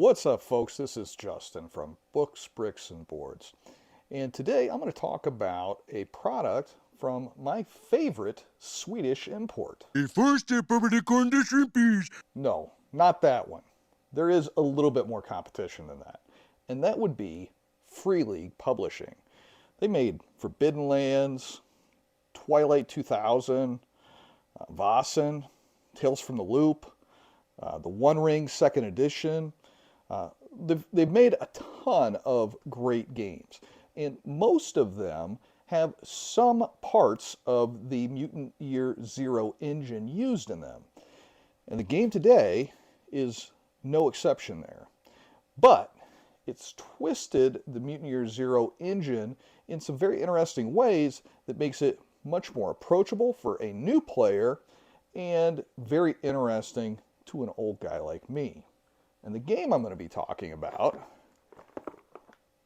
What's up, folks? This is Justin from Books, Bricks, and Boards. And today I'm going to talk about a product from my favorite Swedish import. The first step of the condition piece. No, not that one. There is a little bit more competition than that. And that would be Free League Publishing. They made Forbidden Lands, Twilight 2000, Vossen, Tales from the Loop, the One Ring second edition. They've made a ton of great games, and most of them have some parts of the Mutant Year Zero engine used in them. And the game today is no exception there. But it's twisted the Mutant Year Zero engine in some very interesting ways that makes it much more approachable for a new player and very interesting to an old guy like me. And the game I'm going to be talking about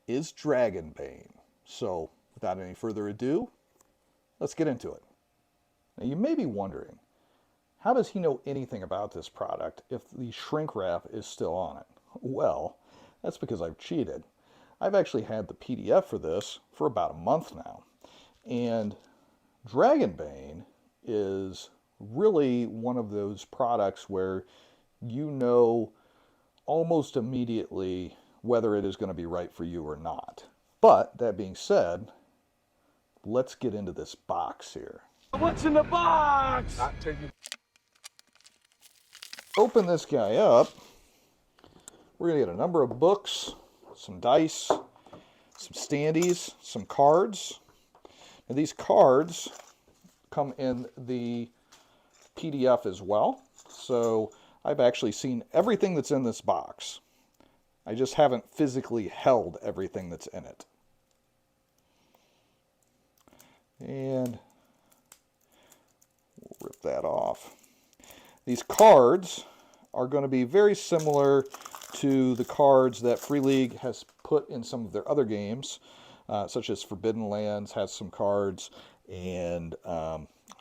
is Dragonbane. So, without any further ado, let's get into it. Now, you may be wondering, how does he know anything about this product if the shrink wrap is still on it? Well, that's because I've cheated. I've actually had the PDF for this for about a month now. And Dragonbane is really one of those products where you know almost immediately whether it is going to be right for you or not. But that being said, let's get into this box here. What's in the box? Open this guy up. We're going to get a number of books, some dice, some standees, some cards. Now these cards come in the PDF as well. So I've actually seen everything that's in this box. I just haven't physically held everything that's in it. And we'll rip that off. These cards are going to be very similar to the cards that Free League has put in some of their other games, such as Forbidden Lands has some cards, and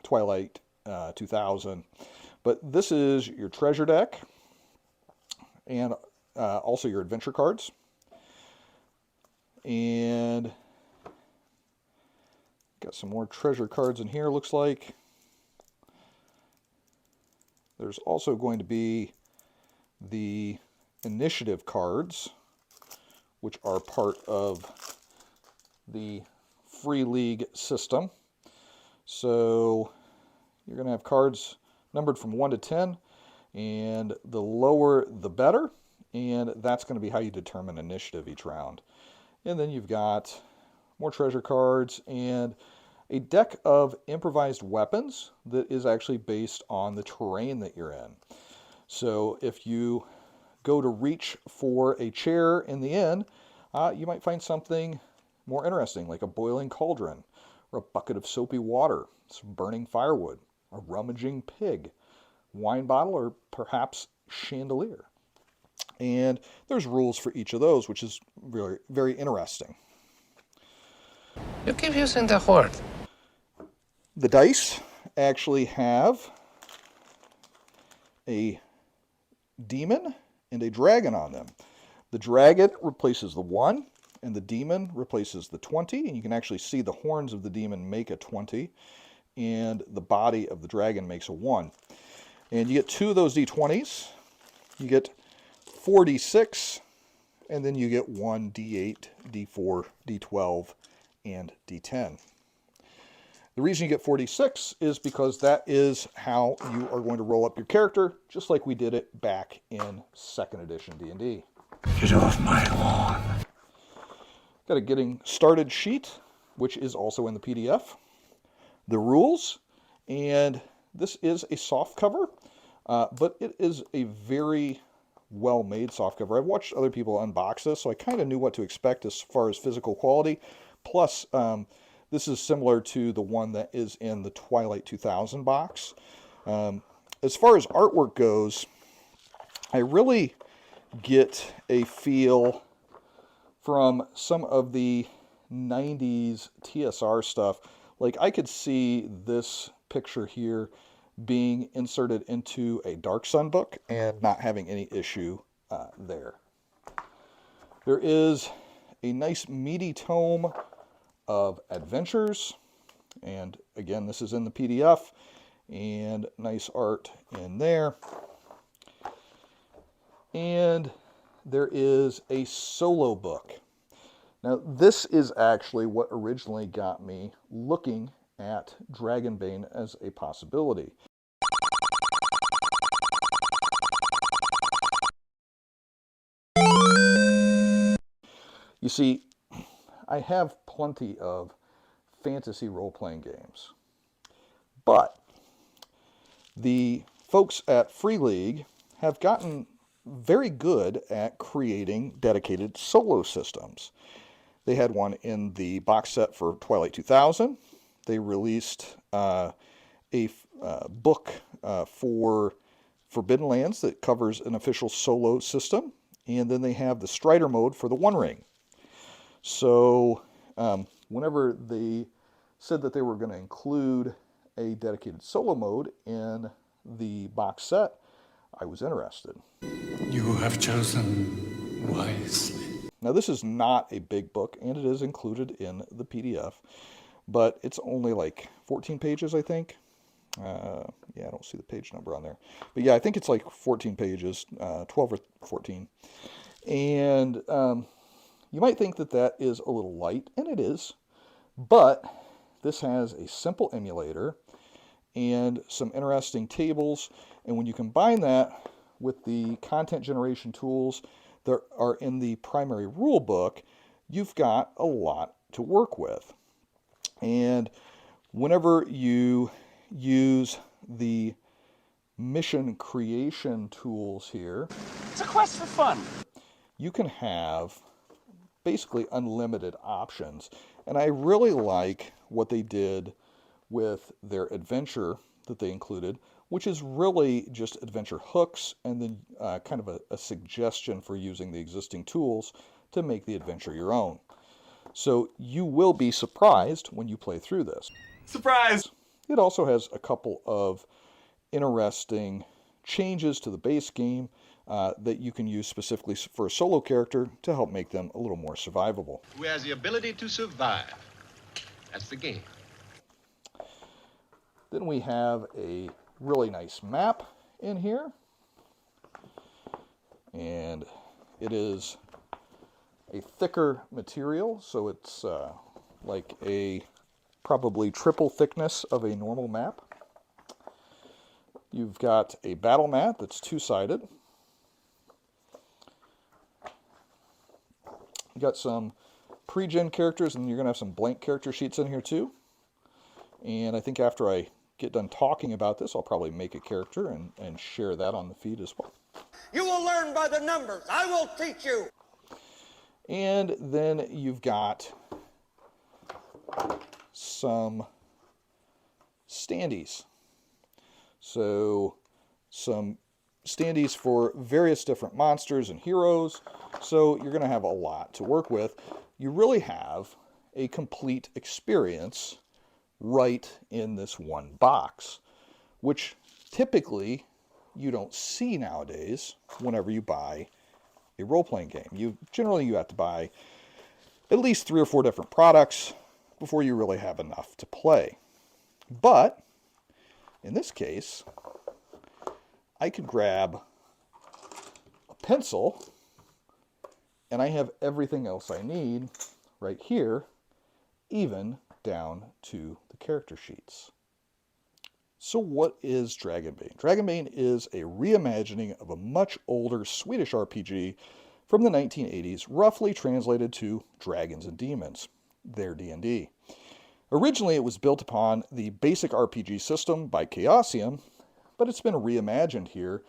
Twilight 2000. But this is your treasure deck, and also your adventure cards. And got some more treasure cards in here, looks like. There's also going to be the initiative cards, which are part of the Free League system. So you're going to have cards numbered from 1 to 10, and the lower the better, and that's going to be how you determine initiative each round. And then you've got more treasure cards and a deck of improvised weapons that is actually based on the terrain that you're in. So if you go to reach for a chair in the inn, you might find something more interesting, like a boiling cauldron, or a bucket of soapy water, some burning firewood, a rummaging pig, wine bottle, or perhaps chandelier. And there's rules for each of those, which is very, very interesting. You keep using the word. The dice actually have a demon and a dragon on them. The dragon replaces the 1, and the demon replaces the 20, and you can actually see the horns of the demon make a 20, and the body of the dragon makes a 1. And you get 2 of those d20s, you get 4d6, and then you get 1 d8, d4, d12, and d10. The reason you get 46 is because that is how you are going to roll up your character, just like we did it back in 2nd edition D&D. Get off my lawn. Got a getting started sheet, which is also in the PDF. The rules, and this is a soft cover, but it is a very well-made soft cover. I've watched other people unbox this, so I kind of knew what to expect as far as physical quality. Plus, this is similar to the one that is in the Twilight 2000 box. As far as artwork goes, I really get a feel from some of the 90s TSR stuff. Like, I could see this picture here being inserted into a Dark Sun book and not having any issue there. There is a nice meaty tome of adventures, and again, this is in the PDF, and nice art in there. And there is a solo book. Now, this is actually what originally got me looking at Dragonbane as a possibility. You see, I have plenty of fantasy role-playing games, but the folks at Free League have gotten very good at creating dedicated solo systems. They had one in the box set for Twilight 2000. They released a book for Forbidden Lands that covers an official solo system, and then they have the Strider mode for the One Ring. So whenever they said that they were going to include a dedicated solo mode in the box set, I was interested. You have chosen wisely. Now, this is not a big book, and it is included in the PDF, but it's only like 14 pages, I think. Yeah, I don't see the page number on there. But yeah, I think it's like 14 pages, 12 or 14. And you might think that that is a little light, and it is, but this has a simple emulator and some interesting tables, and when you combine that with the content generation tools that are in the primary rule book, you've got a lot to work with. And whenever you use the mission creation tools here, It's a quest for fun. you can have basically unlimited options. And I really like what they did with their adventure that they included, which is really just adventure hooks and then kind of a suggestion for using the existing tools to make the adventure your own. So you will be surprised when you play through this. Surprise! It also has a couple of interesting changes to the base game that you can use specifically for a solo character to help make them a little more survivable. Who has the ability to survive. That's the game. Then we have a really nice map in here, and it is a thicker material, so it's like a probably triple thickness of a normal map. You've got a battle mat that's two-sided. You got some pre-gen characters, and you're going to have some blank character sheets in here too. And I think after I get done talking about this, I'll probably make a character and share that on the feed as well. You will learn by the numbers. I will teach you. And then you've got some standees. So some standees for various different monsters and heroes. So you're going to have a lot to work with. You really have a complete experience right in this one box, which typically you don't see nowadays whenever you buy a role-playing game. Generally you have to buy at least 3 or 4 different products before you really have enough to play. But in this case, I could grab a pencil and I have everything else I need right here, even down to the character sheets. So what is Dragonbane? Dragonbane is a reimagining of a much older Swedish RPG from the 1980s, roughly translated to Dragons and Demons, their D&D. Originally it was built upon the basic RPG system by Chaosium, but it's been reimagined here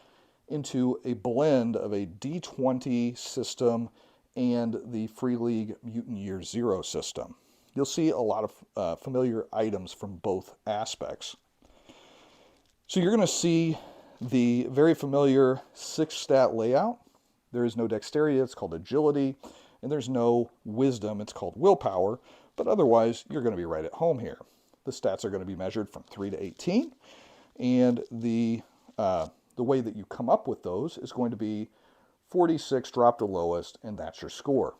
into a blend of a D20 system and the Free League Mutant Year Zero system. You'll see a lot of familiar items from both aspects. So you're going to see the very familiar 6-stat layout. There is no dexterity, it's called agility, and there's no wisdom, it's called willpower, but otherwise you're going to be right at home here. The stats are going to be measured from 3 to 18, and the way that you come up with those is going to be 46 dropped the lowest, and that's your score.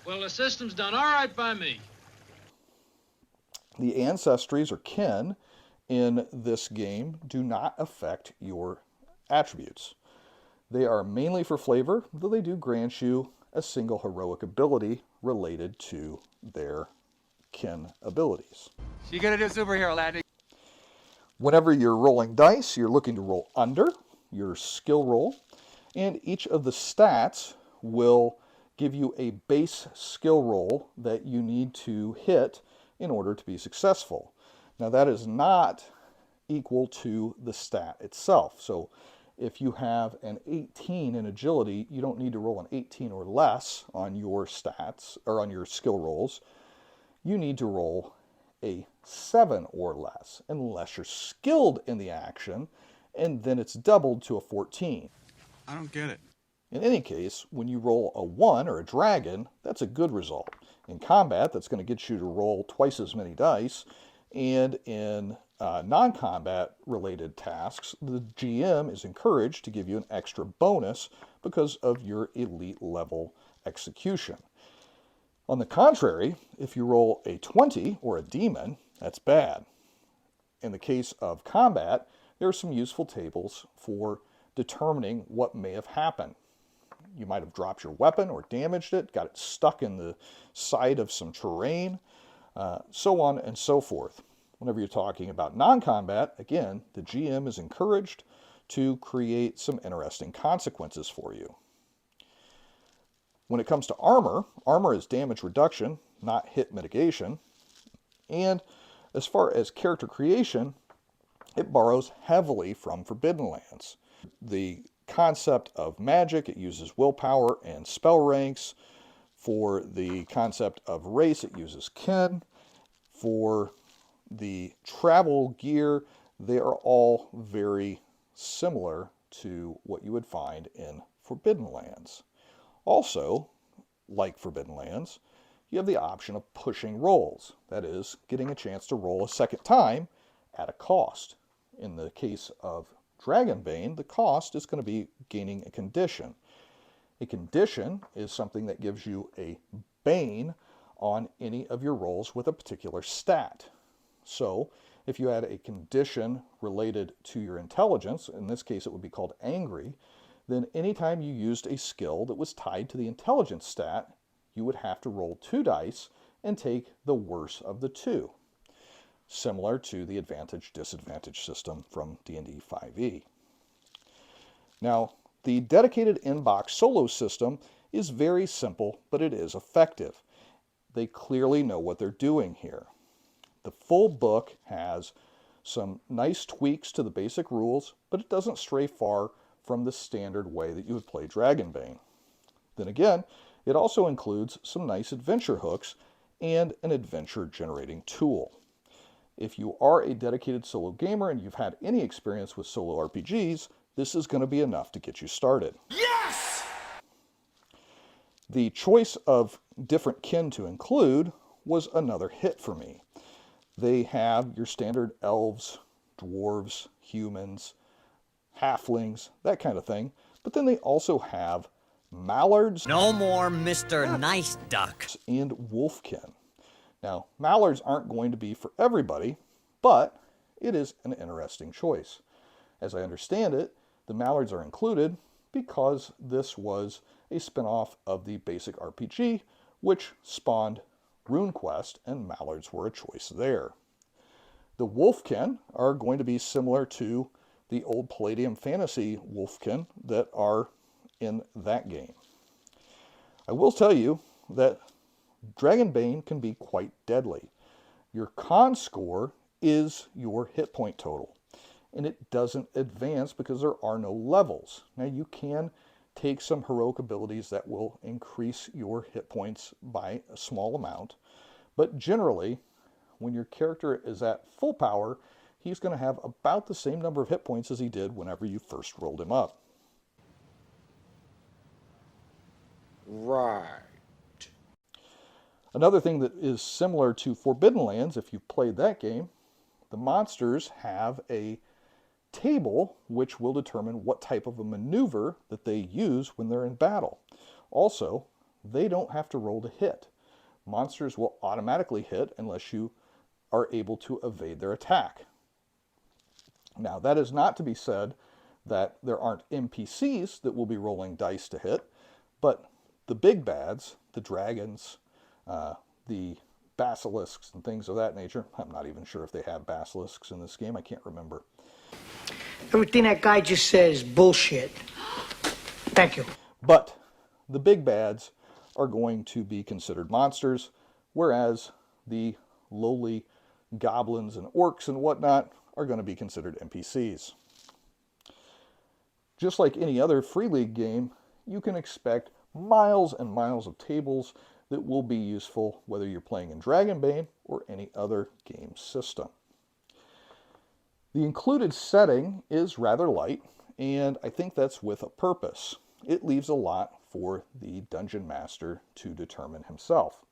Well, the system's done all right by me. The ancestries or kin in this game do not affect your attributes. They are mainly for flavor, though they do grant you a single heroic ability related to their kin abilities. You gonna do superhero landing? Whenever you're rolling dice, you're looking to roll under your skill roll, and each of the stats will give you a base skill roll that you need to hit in order to be successful. Now that is not equal to the stat itself. So if you have an 18 in agility, you don't need to roll an 18 or less on your stats or on your skill rolls. You need to roll a 7 or less unless you're skilled in the action, and then it's doubled to a 14. I don't get it. In any case, when you roll a 1 or a dragon, that's a good result. In combat, that's going to get you to roll twice as many dice, and in non-combat related tasks, the GM is encouraged to give you an extra bonus because of your elite level execution. On the contrary, if you roll a 20 or a demon, that's bad. In the case of combat, there are some useful tables for determining what may have happened. You might have dropped your weapon or damaged it, got it stuck in the side of some terrain, so on and so forth. Whenever you're talking about non-combat, again, the GM is encouraged to create some interesting consequences for you. When it comes to armor, armor is damage reduction, not hit mitigation. And as far as character creation, it borrows heavily from Forbidden Lands. The concept of magic, it uses willpower and spell ranks. For the concept of race, it uses kin. For the travel gear, they are all very similar to what you would find in Forbidden Lands. Also, like Forbidden Lands, you have the option of pushing rolls. That is, getting a chance to roll a second time at a cost. In the case of Dragonbane, the cost is going to be gaining a condition. A condition is something that gives you a bane on any of your rolls with a particular stat. So, if you had a condition related to your intelligence, in this case it would be called angry, then anytime you used a skill that was tied to the intelligence stat, you would have to roll 2 dice and take the worse of the 2. Similar to the advantage-disadvantage system from D&D 5e. Now, the dedicated inbox solo system is very simple, but it is effective. They clearly know what they're doing here. The full book has some nice tweaks to the basic rules, but it doesn't stray far from the standard way that you would play Dragonbane. Then again, it also includes some nice adventure hooks and an adventure generating tool. If you are a dedicated solo gamer and you've had any experience with solo RPGs, this is going to be enough to get you started. Yes! The choice of different kin to include was another hit for me. They have your standard elves, dwarves, humans, halflings, that kind of thing, but then they also have mallards. No more Mr. Nice Duck. And wolfkin. Now, mallards aren't going to be for everybody, but it is an interesting choice. As I understand it, the mallards are included because this was a spin-off of the basic RPG, which spawned RuneQuest, and mallards were a choice there. The wolfkin are going to be similar to the old Palladium Fantasy wolfkin that are in that game. I will tell you that Dragonbane can be quite deadly. Your con score is your hit point total, and it doesn't advance because there are no levels. Now you can take some heroic abilities that will increase your hit points by a small amount, but generally, when your character is at full power, he's going to have about the same number of hit points as he did whenever you first rolled him up. Right. Another thing that is similar to Forbidden Lands, if you've played that game, the monsters have a table, which will determine what type of a maneuver that they use when they're in battle. Also, they don't have to roll to hit. Monsters will automatically hit unless you are able to evade their attack. Now, that is not to be said that there aren't NPCs that will be rolling dice to hit, but the big bads, the dragons, the basilisks and things of that nature, I'm not even sure if they have basilisks in this game, I can't remember. Everything that guy just says is bullshit. Thank you. But the big bads are going to be considered monsters, whereas the lowly goblins and orcs and whatnot are going to be considered NPCs. Just like any other Free League game, you can expect miles and miles of tables that will be useful whether you're playing in Dragonbane or any other game system. The included setting is rather light, and I think that's with a purpose. It leaves a lot for the Dungeon Master to determine himself.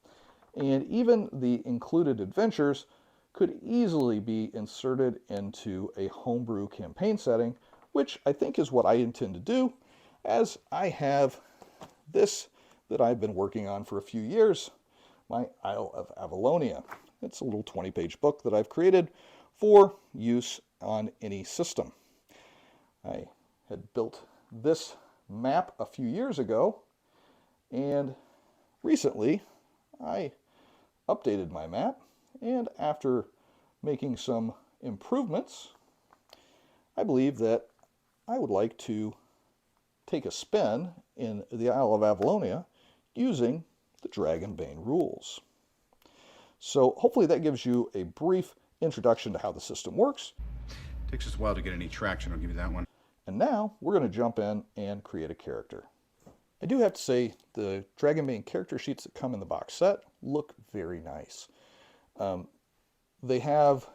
And even the included adventures could easily be inserted into a homebrew campaign setting, which I think is what I intend to do, as I have this that I've been working on for a few years, my Isle of Avalonia. It's a little 20-page book that I've created for use on any system. I had built this map a few years ago, and recently I updated my map, and after making some improvements, I believe that I would like to take a spin in the Isle of Avalonia using the Dragonbane rules. So hopefully that gives you a brief introduction to how the system works. Takes us a while to get any traction, I'll give you that one. And now we're going to jump in and create a character. I do have to say the Dragonbane character sheets that come in the box set look very nice. They have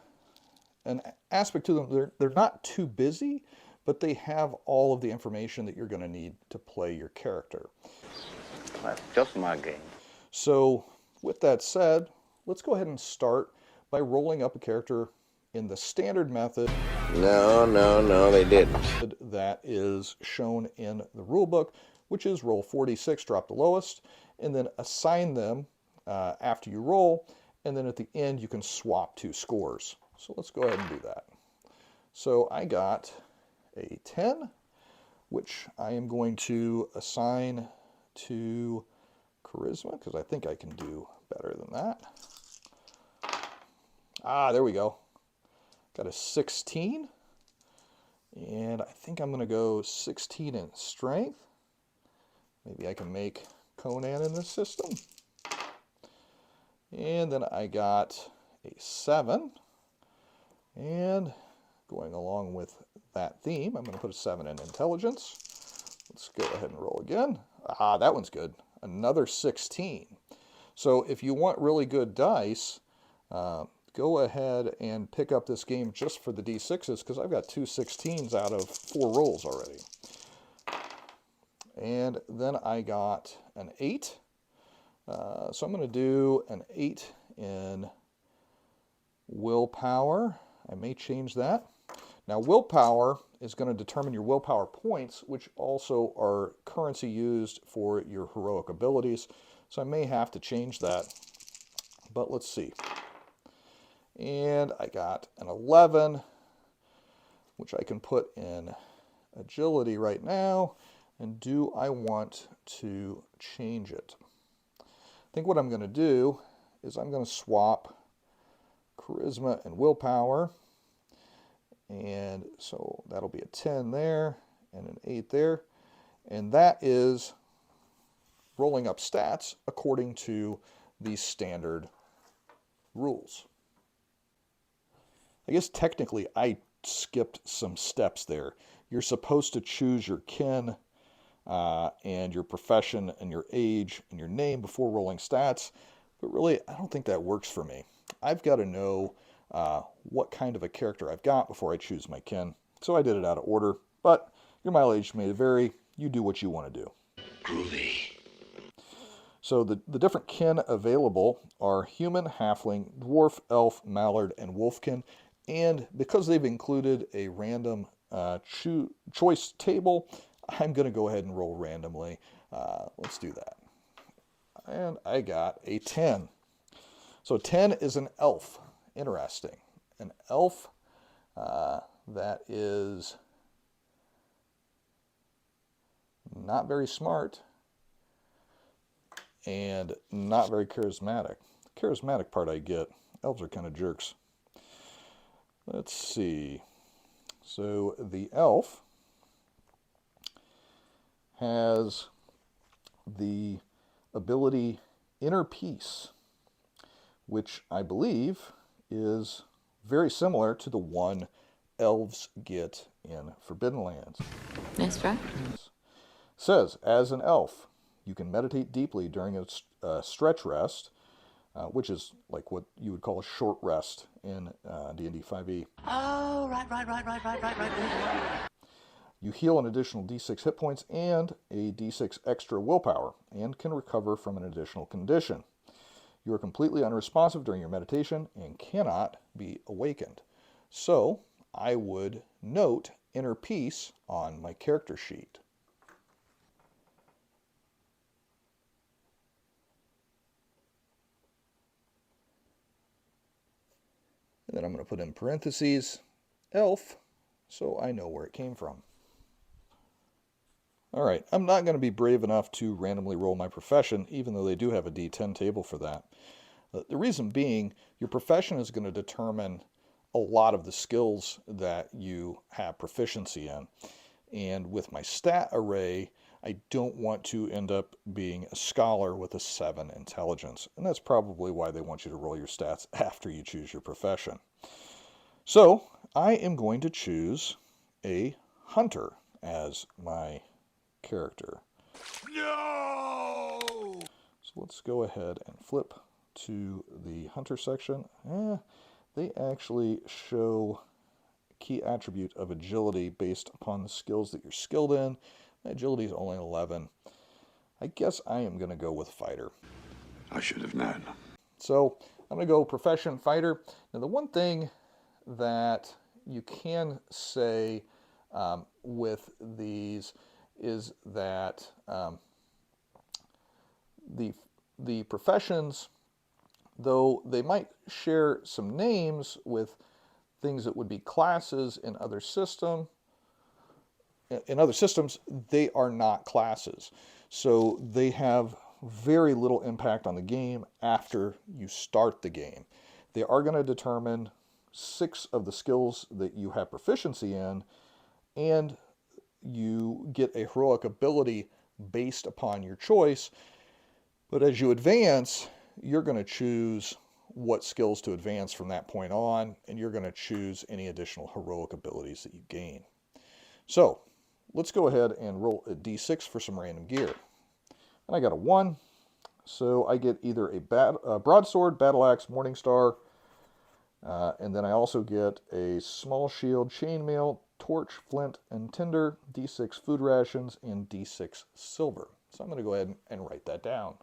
an aspect to them, they're not too busy, but they have all of the information that you're going to need to play your character. That's just my game. So with that said, let's go ahead and start by rolling up a character in the standard method. No, they didn't. That is shown in the rulebook, which is roll 46, drop the lowest, and then assign them after you roll, and then at the end you can swap two scores. So let's go ahead and do that. So I got a 10, which I am going to assign to charisma, because I think I can do better than that. There we go. Got a 16, and I think I'm going to go 16 in strength. Maybe I can make Conan in this system. And then I got a 7, and going along with that theme, I'm going to put a 7 in intelligence. Let's go ahead and roll again. That one's good. Another 16. So if you want really good dice, go ahead and pick up this game just for the D6s, because I've got two 16s out of 4 rolls already. And then I got an 8. So I'm going to do an 8 in willpower. I may change that. Now, willpower is going to determine your willpower points, which also are currency used for your heroic abilities. So I may have to change that, but let's see. And I got an 11, which I can put in agility right now. And do I want to change it? I think what I'm going to do is I'm going to swap charisma and willpower. And so that'll be a 10 there and an 8 there. And that is rolling up stats according to the standard rules. I guess technically I skipped some steps there. You're supposed to choose your kin and your profession and your age and your name before rolling stats. But really, I don't think that works for me. I've got to know what kind of a character I've got before I choose my kin. So I did it out of order, but your mileage may vary. You do what you want to do. Groovy. So the different kin available are human, halfling, dwarf, elf, mallard, and wolfkin. And because they've included a random choice table, I'm going to go ahead and roll randomly. Let's do that. And I got a 10. So 10 is an elf. Interesting. An elf that is not very smart and not very charismatic. The charismatic part I get. Elves are kind of jerks. Let's see. So the elf has the ability Inner Peace, which I believe is very similar to the one elves get in Forbidden Lands. Nice try. Says, as an elf, you can meditate deeply during a stretch rest, which is like what you would call a short rest in D&D 5e. Oh, right. You heal an additional d6 hit points and a d6 extra willpower, and can recover from an additional condition. You are completely unresponsive during your meditation and cannot be awakened. So, I would note Inner Peace on my character sheet. And then I'm going to put in parentheses, elf, so I know where it came from. Alright, I'm not going to be brave enough to randomly roll my profession, even though they do have a D10 table for that. The reason being, your profession is going to determine a lot of the skills that you have proficiency in. And with my stat array, I don't want to end up being a scholar with a 7 intelligence. And that's probably why they want you to roll your stats after you choose your profession. So, I am going to choose a hunter as my character. No! So let's go ahead and flip to the hunter section. They actually show key attribute of agility based upon the skills that you're skilled in. My agility is only 11. I guess I am going to go with fighter. I should have known. So I'm going to go profession fighter. Now the one thing that you can say with these is that the professions, though they might share some names with things that would be classes in other systems, they are not classes. So they have very little impact on the game after you start the game. They are going to determine 6 of the skills that you have proficiency in, and you get a heroic ability based upon your choice. But as you advance, you're going to choose what skills to advance from that point on, and you're going to choose any additional heroic abilities that you gain. So, let's go ahead and roll a d6 for some random gear. And I got a 1, so I get either a broadsword, battle axe, morning star, and then I also get a small shield, chainmail, torch, flint, and tinder, d6 food rations, and d6 silver. So I'm going to go ahead and write that down.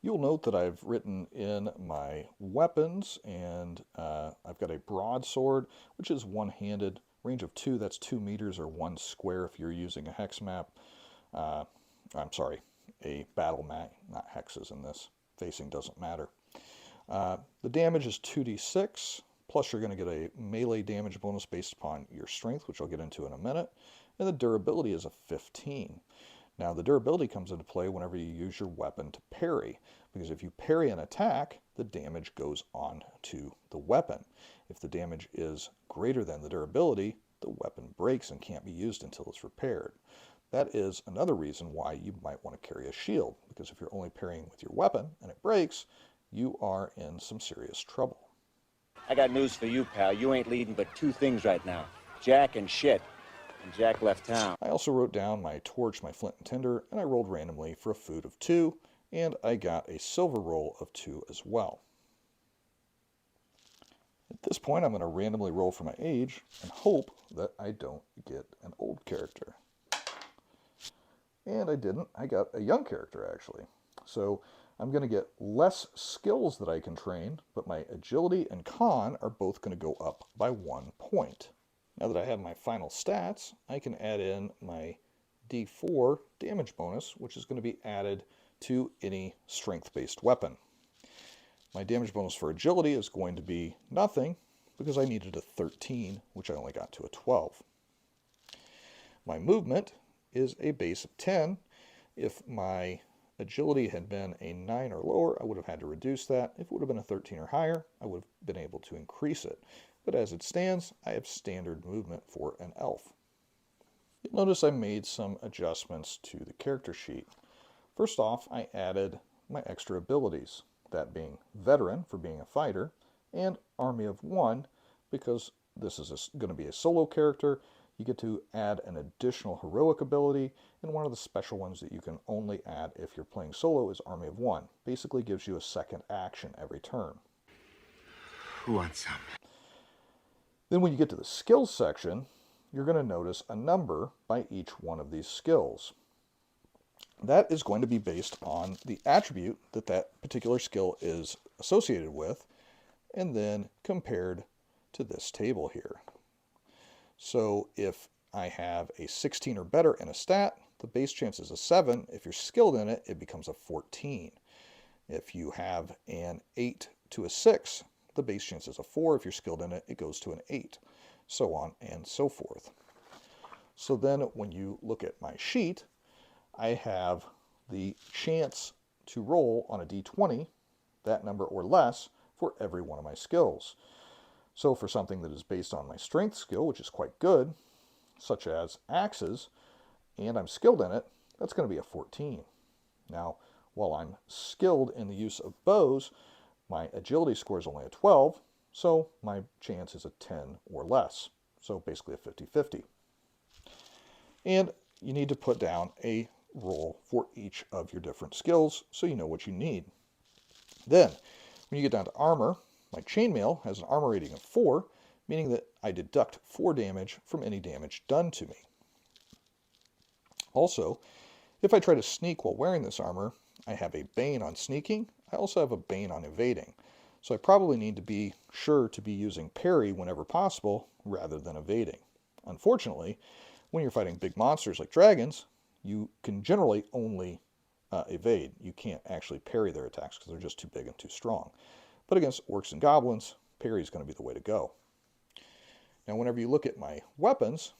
You'll note that I've written in my weapons, and I've got a broadsword, which is one-handed, range of 2, that's 2 meters or 1 square if you're using a hex map. I'm sorry, a battle map, not hexes in this. Facing doesn't matter. The damage is 2d6, plus you're going to get a melee damage bonus based upon your strength, which I'll get into in a minute, and the durability is a 15. Now, the durability comes into play whenever you use your weapon to parry, because if you parry an attack, the damage goes on to the weapon. If the damage is greater than the durability, the weapon breaks and can't be used until it's repaired. That is another reason why you might want to carry a shield, because if you're only parrying with your weapon and it breaks, you are in some serious trouble. I got news for you, pal. You ain't leading but 2 things right now. Jack and shit. And Jack left town. I also wrote down my torch, my flint and tinder, and I rolled randomly for a food of 2, and I got a silver roll of 2 as well. At this point, I'm going to randomly roll for my age and hope that I don't get an old character. And I didn't. I got a young character, actually. So I'm going to get less skills that I can train, but my agility and con are both going to go up by 1 point. Now that I have my final stats, I can add in my D4 damage bonus, which is going to be added to any strength-based weapon. My damage bonus for agility is going to be nothing because I needed a 13, which I only got to a 12. My movement is a base of 10. If my agility had been a 9 or lower, I would have had to reduce that. If it would have been a 13 or higher, I would have been able to increase it. But as it stands, I have standard movement for an elf. You'll notice I made some adjustments to the character sheet. First off, I added my extra abilities, that being Veteran for being a fighter, and Army of One, because this is going to be a solo character. You get to add an additional heroic ability, and one of the special ones that you can only add if you're playing solo is Army of One. Basically gives you a second action every turn. Who wants some? Then when you get to the skills section, you're going to notice a number by each one of these skills. That is going to be based on the attribute that that particular skill is associated with, and then compared to this table here. So if I have a 16 or better in a stat, the base chance is a 7. If you're skilled in it, it becomes a 14. If you have an 8 to a 6, the base chance is a 4. If you're skilled in it, it goes to an 8. So on and so forth. So then when you look at my sheet, I have the chance to roll on a d20, that number or less, for every one of my skills. So for something that is based on my strength skill, which is quite good, such as axes, and I'm skilled in it, that's going to be a 14. Now, while I'm skilled in the use of bows, my agility score is only a 12, so my chance is a 10 or less. So basically a 50-50. And you need to put down a roll for each of your different skills so you know what you need. Then, when you get down to armor, my chainmail has an armor rating of 4, meaning that I deduct 4 damage from any damage done to me. Also, if I try to sneak while wearing this armor, I have a bane on sneaking. I also have a bane on evading. So I probably need to be sure to be using parry whenever possible rather than evading. Unfortunately, when you're fighting big monsters like dragons, you can generally only evade. You can't actually parry their attacks because they're just too big and too strong. But against orcs and goblins, parry is going to be the way to go. Now, whenever you look at my weapons,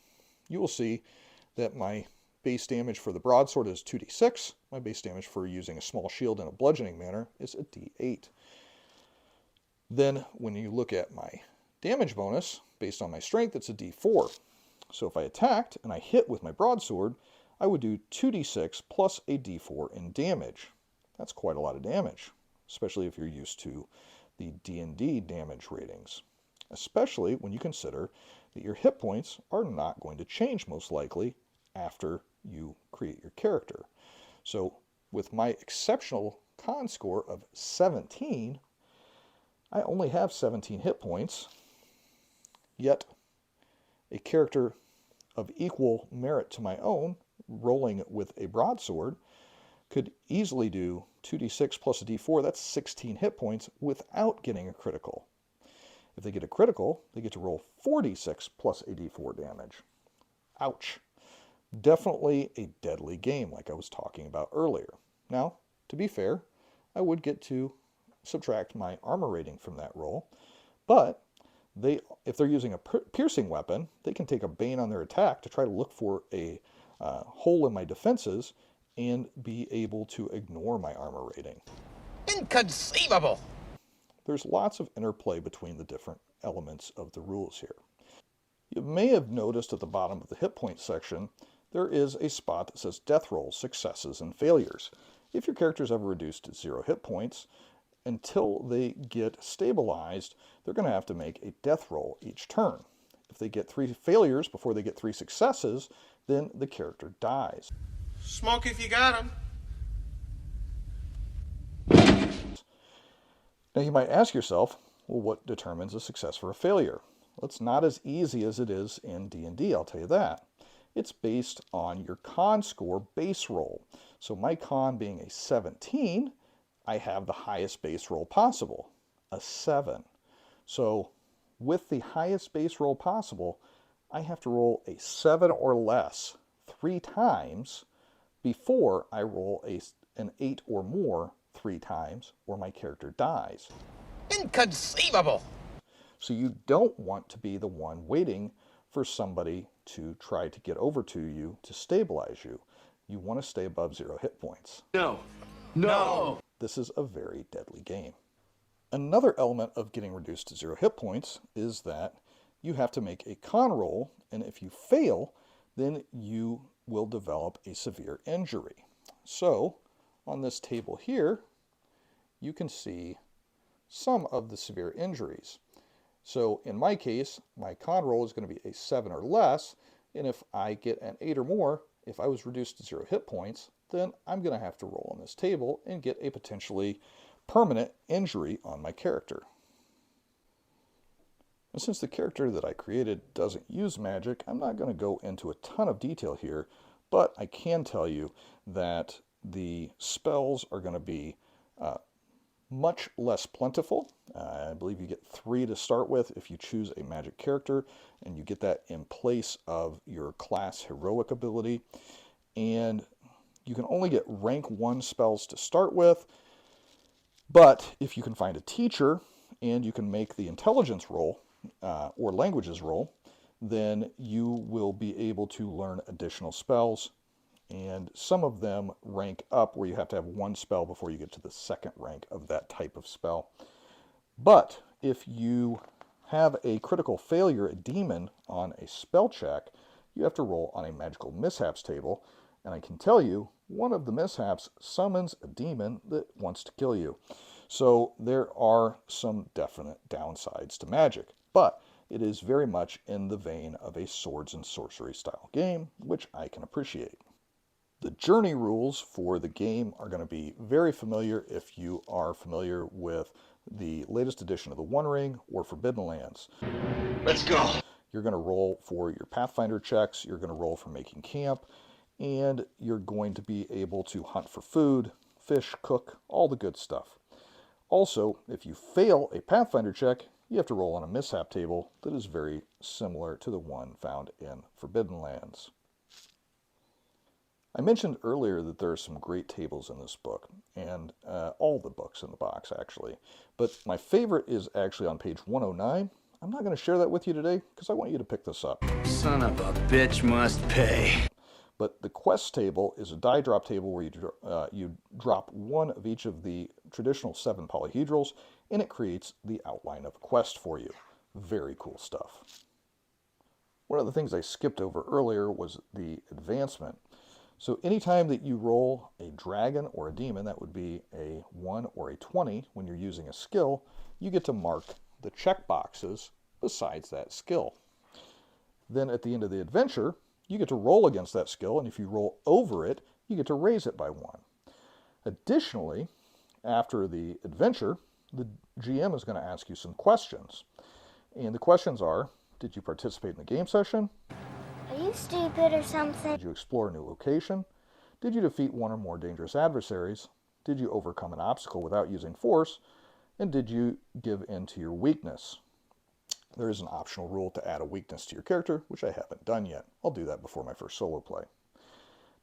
you will see that my base damage for the broadsword is 2d6. My base damage for using a small shield in a bludgeoning manner is a d8. Then, when you look at my damage bonus, based on my strength, it's a d4. So if I attacked and I hit with my broadsword, I would do 2d6 plus a d4 in damage. That's quite a lot of damage, especially if you're used to the D&D damage ratings, especially when you consider that your hit points are not going to change most likely after you create your character. So with my exceptional con score of 17, I only have 17 hit points, yet a character of equal merit to my own, rolling with a broadsword, could easily do 2d6 plus a d4, that's 16 hit points without getting a critical. If they get a critical, they get to roll 4d6 plus a d4 damage. Ouch. Definitely a deadly game like I was talking about earlier. Now, to be fair, I would get to subtract my armor rating from that roll, but if they're using a piercing weapon, they can take a bane on their attack to try to look for a hole in my defenses and be able to ignore my armor rating. Inconceivable! There's lots of interplay between the different elements of the rules here. You may have noticed at the bottom of the hit point section, there is a spot that says death rolls, successes, and failures. If your character is ever reduced to 0 hit points, until they get stabilized, they're going to have to make a death roll each turn. If they get 3 failures before they get 3 successes, then the character dies. Smoke if you got 'em. Now you might ask yourself, well, what determines a success or a failure? Well, it's not as easy as it is in D&D, I'll tell you that. It's based on your con score base roll. So my con being a 17, I have the highest base roll possible, a 7. So with the highest base roll possible, I have to roll a 7 or less 3 times before I roll an 8 or more 3 times, or my character dies. Inconceivable! So you don't want to be the one waiting for somebody to try to get over to you to stabilize you. You want to stay above 0 hit points. No. No. This is a very deadly game. Another element of getting reduced to 0 hit points is that you have to make a con roll, and if you fail, then you will develop a severe injury. So, on this table here, you can see some of the severe injuries. So, in my case, my con roll is going to be a 7 or less, and if I get an 8 or more, if I was reduced to 0 hit points, then I'm going to have to roll on this table and get a potentially permanent injury on my character. And since the character that I created doesn't use magic, I'm not going to go into a ton of detail here, but I can tell you that the spells are going to be much less plentiful. I believe you get 3 to start with if you choose a magic character, and you get that in place of your class heroic ability. And you can only get rank 1 spells to start with, but if you can find a teacher and you can make the intelligence roll or languages roll, then you will be able to learn additional spells, and some of them rank up where you have to have 1 spell before you get to the 2nd rank of that type of spell. But if you have a critical failure, a demon, on a spell check, you have to roll on a magical mishaps table, and I can tell you, one of the mishaps summons a demon that wants to kill you. So there are some definite downsides to magic, but it is very much in the vein of a swords and sorcery style game, which I can appreciate. The journey rules for the game are going to be very familiar if you are familiar with the latest edition of the One Ring or Forbidden Lands. Let's go. You're going to roll for your Pathfinder checks, you're going to roll for making camp, and you're going to be able to hunt for food, fish, cook, all the good stuff. Also, if you fail a Pathfinder check, you have to roll on a mishap table that is very similar to the one found in Forbidden Lands. I mentioned earlier that there are some great tables in this book, and all the books in the box actually, but my favorite is actually on page 109. I'm not going to share that with you today because I want you to pick this up. Son of a bitch must pay. But the quest table is a die drop table where you drop 1 of each of the traditional 7 polyhedrals, and it creates the outline of a quest for you. Very cool stuff. One of the things I skipped over earlier was the advancement. So anytime that you roll a dragon or a demon, that would be a 1 or a 20 when you're using a skill, you get to mark the check boxes besides that skill. Then at the end of the adventure, you get to roll against that skill, and if you roll over it, you get to raise it by 1. Additionally, after the adventure, the GM is going to ask you some questions. And the questions are, did you participate in the game session? Are you stupid or something? Did you explore a new location? Did you defeat 1 or more dangerous adversaries? Did you overcome an obstacle without using force? And did you give in to your weakness? There is an optional rule to add a weakness to your character, which I haven't done yet. I'll do that before my first solo play.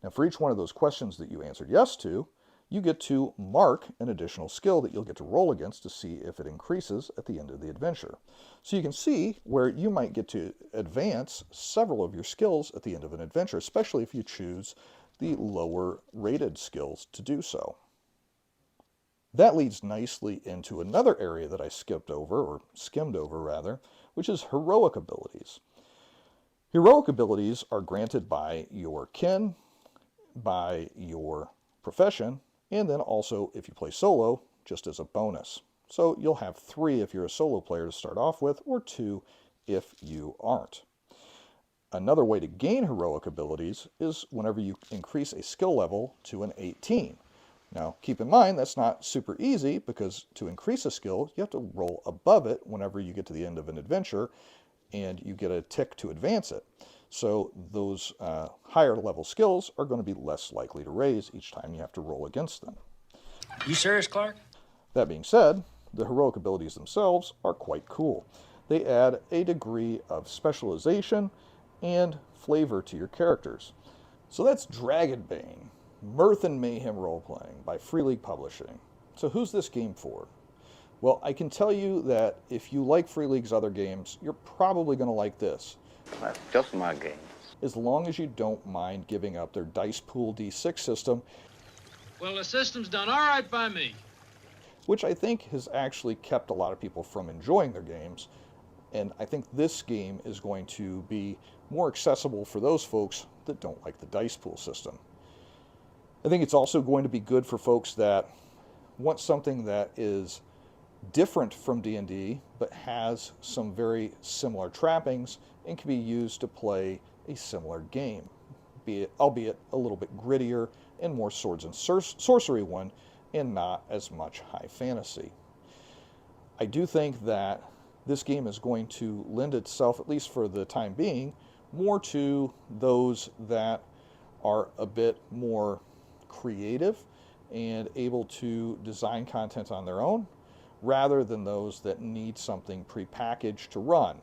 Now, for each one of those questions that you answered yes to, you get to mark an additional skill that you'll get to roll against to see if it increases at the end of the adventure. So you can see where you might get to advance several of your skills at the end of an adventure, especially if you choose the lower rated skills to do so. That leads nicely into another area that I skipped over, or skimmed over rather, which is heroic abilities. Heroic abilities are granted by your kin, by your profession, and then also if you play solo, just as a bonus. So you'll have 3 if you're a solo player to start off with, or 2 if you aren't. Another way to gain heroic abilities is whenever you increase a skill level to an 18. Now, keep in mind, that's not super easy, because to increase a skill, you have to roll above it whenever you get to the end of an adventure, and you get a tick to advance it. So those higher level skills are going to be less likely to raise each time you have to roll against them. You serious, Clark? That being said, the heroic abilities themselves are quite cool. They add a degree of specialization and flavor to your characters. So that's Dragonbane, Mirth and Mayhem Role-Playing by Free League Publishing. So who's this game for? Well, I can tell you that if you like Free League's other games, you're probably going to like this. That's just my game. As long as you don't mind giving up their dice pool D6 system. Well, the system's done all right by me. Which I think has actually kept a lot of people from enjoying their games. And I think this game is going to be more accessible for those folks that don't like the dice pool system. I think it's also going to be good for folks that want something that is different from D&D, but has some very similar trappings and can be used to play a similar game, albeit a little bit grittier and more swords and sorcery one, and not as much high fantasy. I do think that this game is going to lend itself, at least for the time being, more to those that are a bit more creative and able to design content on their own, rather than those that need something prepackaged to run.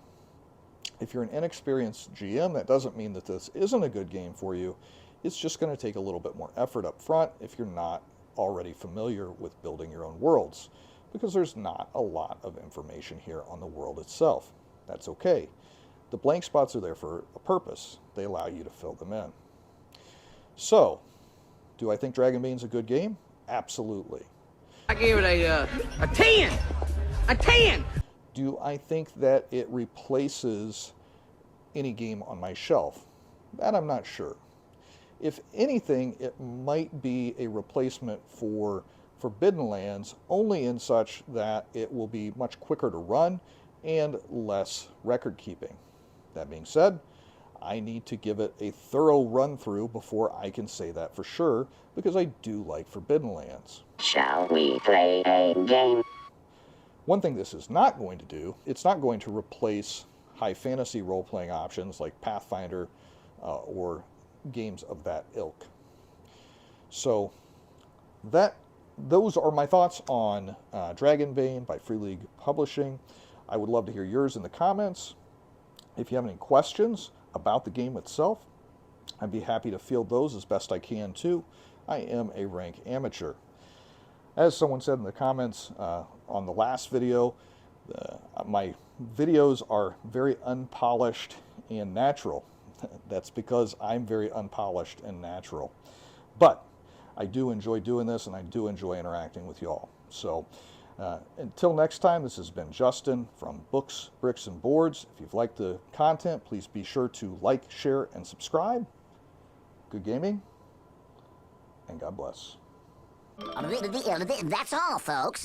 If you're an inexperienced GM, that doesn't mean that this isn't a good game for you. It's just going to take a little bit more effort up front if you're not already familiar with building your own worlds, because there's not a lot of information here on the world itself. That's okay. The blank spots are there for a purpose. They allow you to fill them in. So, do I think Dragonbane's a good game? Absolutely. I gave it a 10! A 10! Do I think that it replaces any game on my shelf? That I'm not sure. If anything, it might be a replacement for Forbidden Lands, only in such that it will be much quicker to run and less record keeping. That being said, I need to give it a thorough run through before I can say that for sure, because I do like Forbidden Lands. Shall we play a game? One thing this is not going to do, it's not going to replace high fantasy role-playing options like Pathfinder or games of that ilk. So those are my thoughts on Dragonbane by Free League Publishing. I would love to hear yours in the comments. If you have any questions about the game itself, I'd be happy to field those as best I can too. I am a rank amateur. As someone said in the comments on the last video, my videos are very unpolished and natural. That's because I'm very unpolished and natural. But I do enjoy doing this, and I do enjoy interacting with y'all. So until next time, this has been Justin from Books, Bricks, and Boards. If you've liked the content, please be sure to like, share, and subscribe. Good gaming, and God bless. That's all, folks.